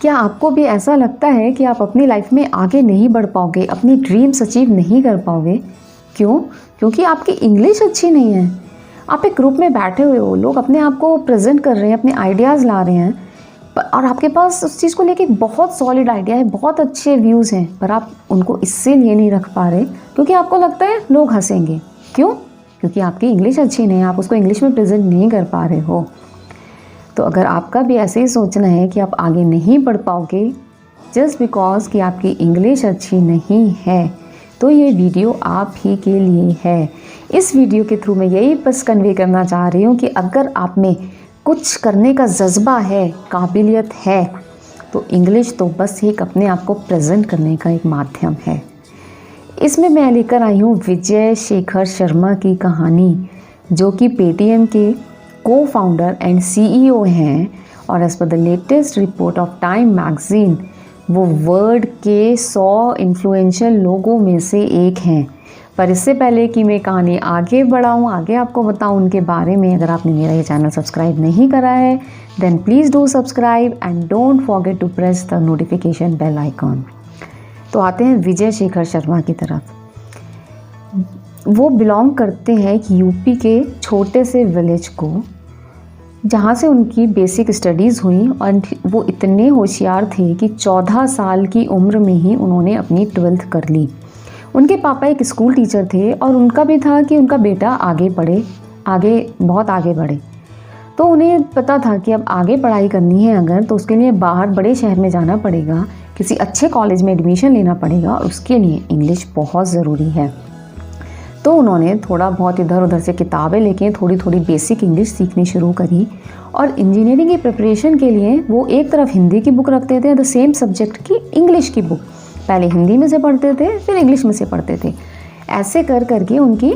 क्या आपको भी ऐसा लगता है कि आप अपनी लाइफ में आगे नहीं बढ़ पाओगे, अपनी ड्रीम्स अचीव नहीं कर पाओगे? क्यों? क्योंकि आपकी इंग्लिश अच्छी नहीं है। आप एक ग्रुप में बैठे हुए हो, लोग अपने आप को प्रेजेंट कर रहे हैं, अपने आइडियाज़ ला रहे हैं और आपके पास उस चीज़ को लेके बहुत सॉलिड आइडिया है, बहुत अच्छे व्यूज़ हैं, पर आप उनको इसीलिए नहीं रख पा रहे क्योंकि आपको लगता है लोग हंसेंगे। क्यों? क्योंकि आपकी इंग्लिश अच्छी नहीं है, आप उसको इंग्लिश में प्रेजेंट नहीं कर पा रहे हो। तो अगर आपका भी ऐसे ही सोचना है कि आप आगे नहीं बढ़ पाओगे जस्ट बिकॉज कि आपकी इंग्लिश अच्छी नहीं है, तो ये वीडियो आप ही के लिए है। इस वीडियो के थ्रू मैं यही बस कन्वे करना चाह रही हूँ कि अगर आप में कुछ करने का जज्बा है, काबिलियत है, तो इंग्लिश तो बस एक अपने आप को प्रेजेंट करने का एक माध्यम है। इसमें मैं लेकर आई हूँ विजय शेखर शर्मा की कहानी, जो कि पेटीएम के को फाउंडर एंड CEO हैं और as per the latest report of Time magazine वो वर्ल्ड के 100 इन्फ्लुएंशियल लोगों में से एक हैं। पर इससे पहले कि मैं कहानी आगे बढ़ाऊँ, आगे आपको बताऊँ उनके बारे में, अगर आपने मेरा ये चैनल सब्सक्राइब नहीं करा है then please do subscribe and don't forget to press the notification bell icon. तो आते हैं विजय शेखर शर्मा की तरफ। वो बिलोंग करते हैं एक यूपी के छोटे से विलेज को, जहाँ से उनकी बेसिक स्टडीज़ हुई और वो इतने होशियार थे कि 14 साल की उम्र में ही उन्होंने अपनी 12th कर ली। उनके पापा एक स्कूल टीचर थे और उनका भी था कि उनका बेटा आगे पढ़े, बहुत आगे बढ़े। तो उन्हें पता था कि अब आगे पढ़ाई करनी है अगर, तो उसके लिए बाहर बड़े शहर में जाना पड़ेगा, किसी अच्छे कॉलेज में एडमिशन लेना पड़ेगा और उसके लिए इंग्लिश बहुत ज़रूरी है। तो उन्होंने थोड़ा बहुत इधर उधर से किताबें लेके थोड़ी थोड़ी बेसिक इंग्लिश सीखनी शुरू करी और इंजीनियरिंग की प्रिपरेशन के लिए वो एक तरफ हिंदी की बुक रखते थे, द सेम सब्जेक्ट की इंग्लिश की बुक पहले हिंदी में से पढ़ते थे, फिर इंग्लिश में से पढ़ते थे। ऐसे कर करके उनकी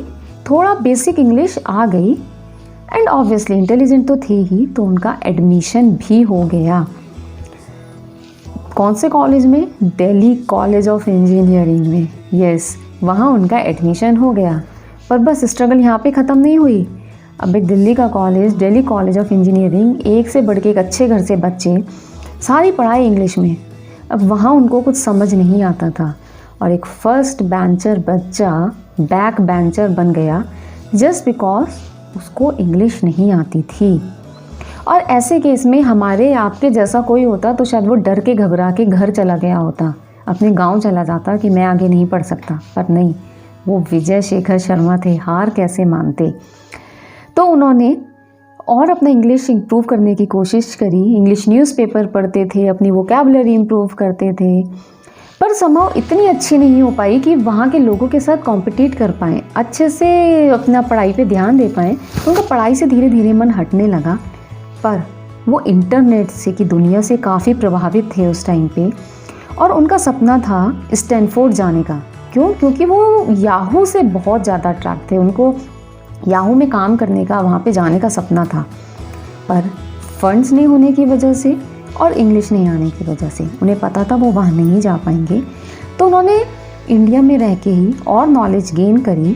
थोड़ा बेसिक इंग्लिश आ गई एंड ऑब्वियसली इंटेलिजेंट तो थे ही, तो उनका एडमिशन भी हो गया। कौन से कॉलेज में? दिल्ली कॉलेज ऑफ इंजीनियरिंग में। यस, वहाँ उनका एडमिशन हो गया। पर बस स्ट्रगल यहाँ पे ख़त्म नहीं हुई। अब एक दिल्ली का college, Delhi college of engineering, एक से बढ़ के एक अच्छे घर से बच्चे, सारी पढ़ाई इंग्लिश में। अब वहाँ उनको कुछ समझ नहीं आता था और एक फर्स्ट बेंचर बच्चा बैक बेंचर बन गया जस्ट बिकॉज उसको इंग्लिश नहीं आती थी। और ऐसे केस में हमारे आपके जैसा कोई होता तो शायद वो डर के घबरा के घर चला गया होता, अपने गांव चला जाता कि मैं आगे नहीं पढ़ सकता। पर नहीं, वो विजय शेखर शर्मा थे, हार कैसे मानते। तो उन्होंने और अपना इंग्लिश इम्प्रूव करने की कोशिश करी, इंग्लिश न्यूज़पेपर पढ़ते थे, अपनी वोकैबुलरी इम्प्रूव करते थे, पर समहाउ इतनी अच्छी नहीं हो पाई कि वहाँ के लोगों के साथ कॉम्पिटिट कर पाएँ, अच्छे से अपना पढ़ाई पे ध्यान दे पाएँ। तो उनका पढ़ाई से धीरे धीरे मन हटने लगा। पर वो इंटरनेट से की दुनिया से काफ़ी प्रभावित थे उस टाइम पे और उनका सपना था स्टैनफोर्ड जाने का। क्यों? क्योंकि वो याहू से बहुत ज़्यादा अट्रैक्ट थे, उनको याहू में काम करने का, वहाँ पे जाने का सपना था। पर फंड्स नहीं होने की वजह से और इंग्लिश नहीं आने की वजह से उन्हें पता था वो वहाँ नहीं जा पाएंगे। तो उन्होंने इंडिया में रह के ही और नॉलेज गेन करी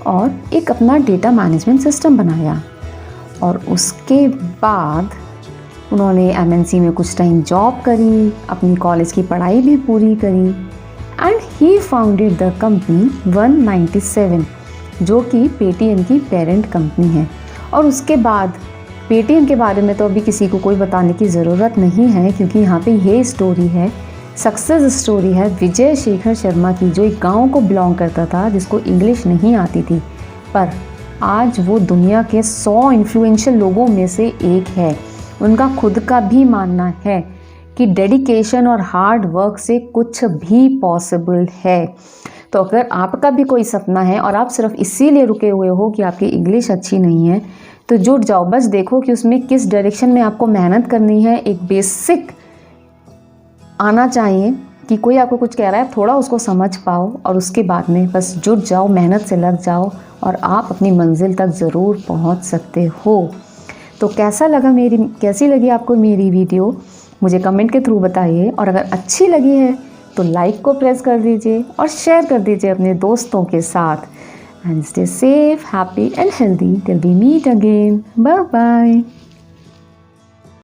और एक अपना डेटा मैनेजमेंट सिस्टम बनाया और उसके बाद उन्होंने MNC में कुछ टाइम जॉब करी, अपनी कॉलेज की पढ़ाई भी पूरी करी and he founded the company 197, जो कि पेटीएम की पेरेंट कंपनी है। और उसके बाद पेटीएम के बारे में तो अभी किसी को कोई बताने की ज़रूरत नहीं है, क्योंकि यहाँ पे ये स्टोरी है, सक्सेस स्टोरी है विजय शेखर शर्मा की, जो एक गाँव को बिलोंग करता था जिसको इंग्लिश नहीं आती थी, पर आज वो दुनिया के 100 इन्फ्लुएंशियल लोगों में से एक है। उनका खुद का भी मानना है कि डेडिकेशन और हार्ड वर्क से कुछ भी पॉसिबल है। तो अगर आपका भी कोई सपना है और आप सिर्फ इसीलिए रुके हुए हो कि आपकी इंग्लिश अच्छी नहीं है, तो जुट जाओ, बस देखो कि उसमें किस डायरेक्शन में आपको मेहनत करनी है। एक बेसिक आना चाहिए कि कोई आपको कुछ कह रहा है, थोड़ा उसको समझ पाओ और उसके बाद में बस जुट जाओ, मेहनत से लग जाओ और आप अपनी मंजिल तक ज़रूर पहुंच सकते हो। तो कैसी लगी आपको मेरी वीडियो, मुझे कमेंट के थ्रू बताइए। और अगर अच्छी लगी है तो लाइक को प्रेस कर दीजिए और शेयर कर दीजिए अपने दोस्तों के साथ। And stay safe, happy and healthy till we meet again. Bye bye.